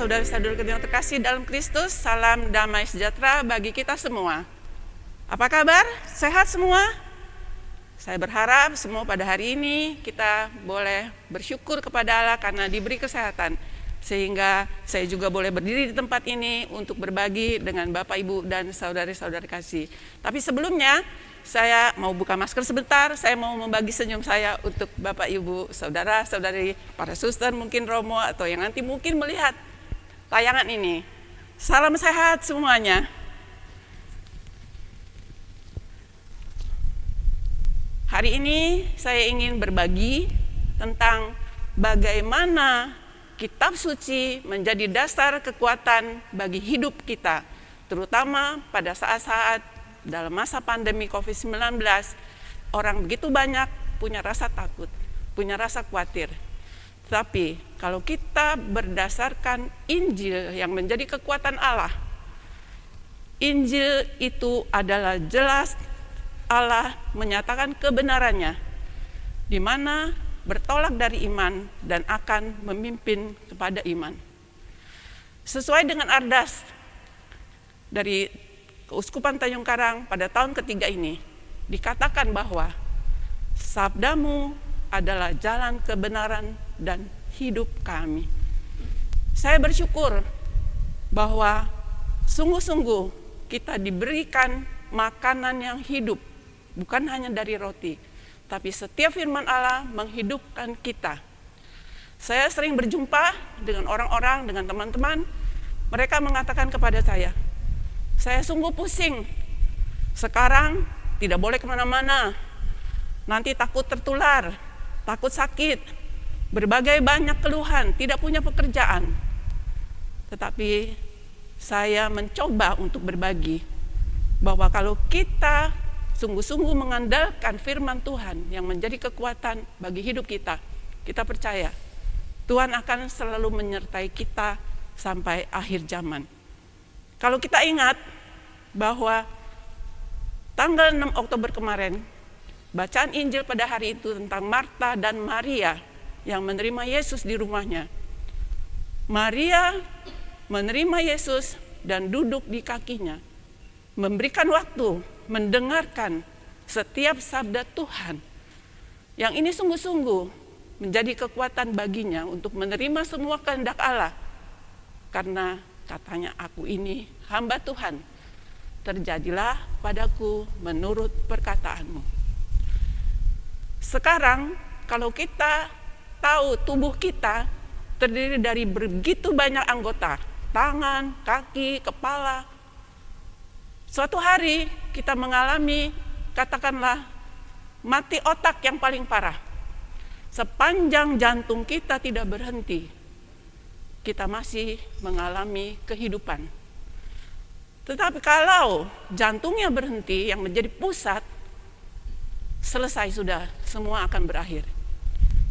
saudara-saudara yang terkasih dalam Kristus, salam damai sejahtera bagi kita semua. Apa kabar? Sehat semua? Saya berharap semua pada hari ini kita boleh bersyukur kepada Allah karena diberi kesehatan. Sehingga saya juga boleh berdiri di tempat ini untuk berbagi dengan Bapak, Ibu, dan saudara-saudara kasih. Tapi sebelumnya, saya mau buka masker sebentar, saya mau membagi senyum saya untuk Bapak, Ibu, saudara-saudari, para suster, mungkin Romo, atau yang nanti mungkin melihat tayangan ini. Salam sehat semuanya. Hari ini saya ingin berbagi tentang bagaimana Kitab Suci menjadi dasar kekuatan bagi hidup kita, terutama pada saat-saat dalam masa pandemi COVID-19, orang begitu banyak punya rasa takut, punya rasa khawatir. Tapi kalau kita berdasarkan Injil yang menjadi kekuatan Allah, Injil itu adalah jelas Allah menyatakan kebenarannya, di mana bertolak dari iman dan akan memimpin kepada iman. Sesuai dengan ardas dari Keuskupan Tanjung Karang pada tahun ketiga ini, dikatakan bahwa sabdamu adalah jalan kebenaran dan hidup kami. Saya bersyukur bahwa sungguh-sungguh kita diberikan makanan yang hidup, bukan hanya dari roti, tapi setiap firman Allah menghidupkan kita. Saya sering berjumpa dengan orang-orang, dengan teman-teman, mereka mengatakan kepada saya sungguh pusing, sekarang tidak boleh kemana-mana, nanti takut tertular, takut sakit, berbagai banyak keluhan, tidak punya pekerjaan. Tetapi saya mencoba untuk berbagi, bahwa kalau kita sungguh-sungguh mengandalkan firman Tuhan yang menjadi kekuatan bagi hidup kita, kita percaya Tuhan akan selalu menyertai kita sampai akhir zaman. Kalau kita ingat bahwa tanggal 6 Oktober kemarin, bacaan Injil pada hari itu tentang Marta dan Maria yang menerima Yesus di rumahnya. Maria menerima Yesus dan duduk di kakinya, memberikan waktu, mendengarkan setiap sabda Tuhan. Yang ini sungguh-sungguh menjadi kekuatan baginya untuk menerima semua kehendak Allah. Karena katanya, aku ini hamba Tuhan, terjadilah padaku menurut perkataanmu. Sekarang kalau kita tahu tubuh kita terdiri dari begitu banyak anggota, tangan, kaki, kepala. Suatu hari kita mengalami, katakanlah, mati otak yang paling parah. Sepanjang jantung kita tidak berhenti, kita masih mengalami kehidupan. Tetapi kalau jantungnya berhenti, yang menjadi pusat, selesai sudah, semua akan berakhir.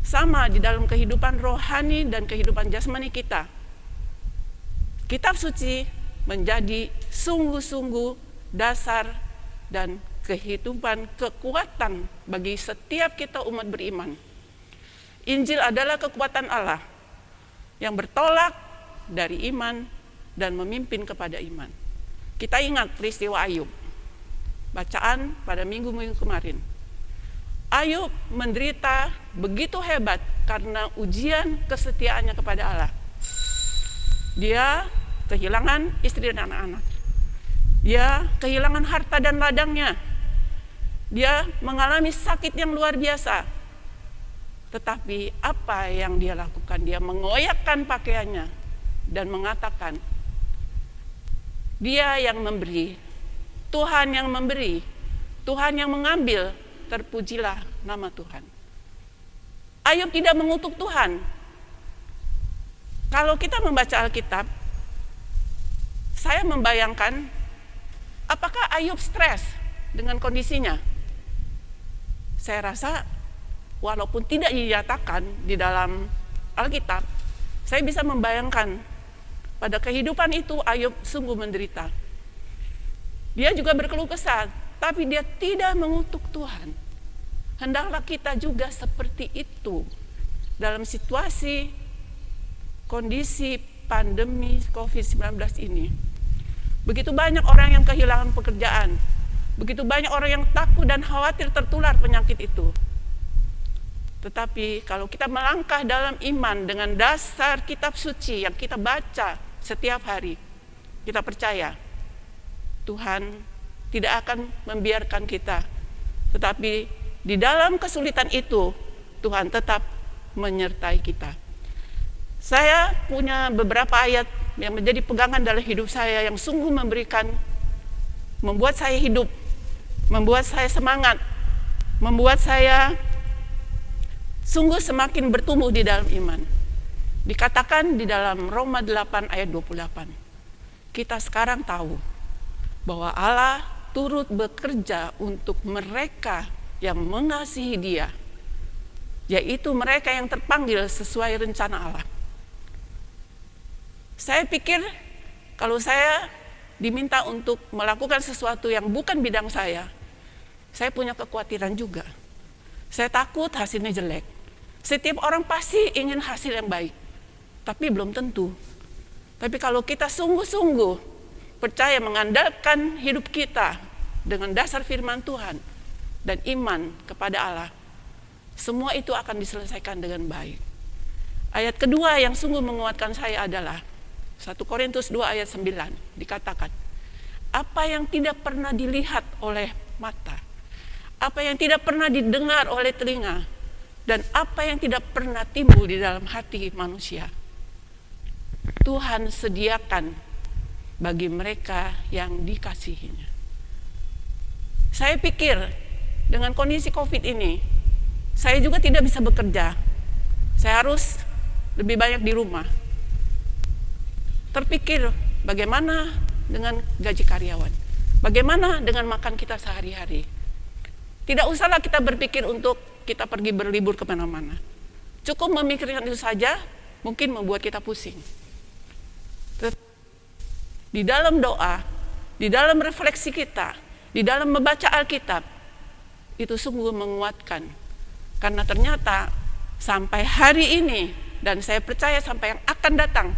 Sama di dalam kehidupan rohani dan kehidupan jasmani kita. Kitab Suci menjadi sungguh-sungguh dasar dan kehidupan kekuatan bagi setiap kita umat beriman. Injil adalah kekuatan Allah yang bertolak dari iman dan memimpin kepada iman. Kita ingat peristiwa Ayub, bacaan pada minggu-minggu kemarin. Ayub menderita begitu hebat karena ujian kesetiaannya kepada Allah. Dia kehilangan istri dan anak-anak. Dia kehilangan harta dan ladangnya. Dia mengalami sakit yang luar biasa. Tetapi apa yang dia lakukan? Dia mengoyakkan pakaiannya dan mengatakan, Dia yang memberi, Tuhan yang memberi, Tuhan yang mengambil, terpujilah nama Tuhan. Ayub tidak mengutuk Tuhan. Kalau kita membaca Alkitab, saya membayangkan, apakah Ayub stres dengan kondisinya? Saya rasa walaupun tidak dinyatakan di dalam Alkitab, saya bisa membayangkan pada kehidupan itu Ayub sungguh menderita. Dia juga berkeluh kesah, tapi dia tidak mengutuk Tuhan. Hendaklah kita juga seperti itu dalam situasi, kondisi pandemi COVID-19 ini, begitu banyak orang yang kehilangan pekerjaan, begitu banyak orang yang takut dan khawatir tertular penyakit itu. Tetapi kalau kita melangkah dalam iman dengan dasar kitab suci yang kita baca setiap hari, kita percaya Tuhan tidak akan membiarkan kita. Tetapi di dalam kesulitan itu, Tuhan tetap menyertai kita. Saya punya beberapa ayat yang menjadi pegangan dalam hidup saya yang sungguh membuat saya hidup, membuat saya semangat, membuat saya sungguh semakin bertumbuh di dalam iman. Dikatakan di dalam Roma 8 ayat 28, kita sekarang tahu bahwa Allah turut bekerja untuk mereka yang mengasihi Dia, yaitu mereka yang terpanggil sesuai rencana Allah. Saya pikir kalau saya diminta untuk melakukan sesuatu yang bukan bidang saya punya kekhawatiran juga. Saya takut hasilnya jelek. Setiap orang pasti ingin hasil yang baik, tapi belum tentu. Tapi kalau kita sungguh-sungguh percaya mengandalkan hidup kita dengan dasar firman Tuhan dan iman kepada Allah, semua itu akan diselesaikan dengan baik. Ayat kedua yang sungguh menguatkan saya adalah 1 Korintus 2 ayat 9, dikatakan, apa yang tidak pernah dilihat oleh mata, apa yang tidak pernah didengar oleh telinga, dan apa yang tidak pernah timbul di dalam hati manusia, Tuhan sediakan bagi mereka yang dikasihinya. Saya pikir dengan kondisi COVID ini, saya juga tidak bisa bekerja. Saya harus lebih banyak di rumah. Terpikir bagaimana dengan gaji karyawan, bagaimana dengan makan kita sehari-hari. Tidak usahlah kita berpikir untuk kita pergi berlibur kemana-mana. Cukup memikirkan itu saja mungkin membuat kita pusing. Di dalam doa, di dalam refleksi kita, di dalam membaca Alkitab, itu sungguh menguatkan. Karena ternyata sampai hari ini, dan saya percaya sampai yang akan datang,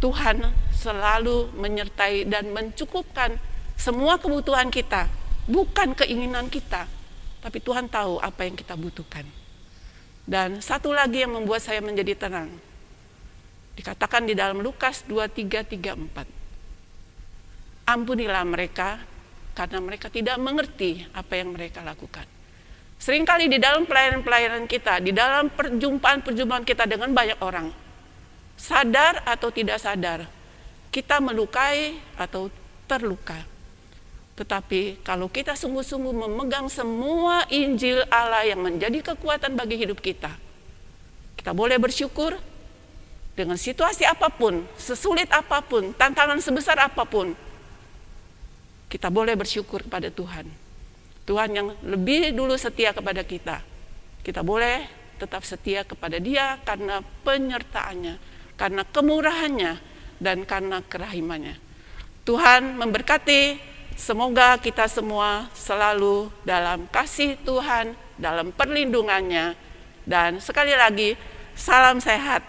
Tuhan selalu menyertai dan mencukupkan semua kebutuhan kita, bukan keinginan kita, tapi Tuhan tahu apa yang kita butuhkan. Dan satu lagi yang membuat saya menjadi tenang, dikatakan di dalam Lukas 23:34, ampunilah mereka karena mereka tidak mengerti apa yang mereka lakukan. Seringkali di dalam pelayanan-pelayanan kita, di dalam perjumpaan-perjumpaan kita dengan banyak orang, sadar atau tidak sadar, kita melukai atau terluka. Tetapi kalau kita sungguh-sungguh memegang semua Injil Allah yang menjadi kekuatan bagi hidup kita, kita boleh bersyukur dengan situasi apapun, sesulit apapun, tantangan sebesar apapun, kita boleh bersyukur kepada Tuhan. Tuhan yang lebih dulu setia kepada kita. Kita boleh tetap setia kepada Dia karena penyertaannya, karena kemurahannya, dan karena kerahimannya. Tuhan memberkati, semoga kita semua selalu dalam kasih Tuhan, dalam perlindungannya. Dan sekali lagi, salam sehat.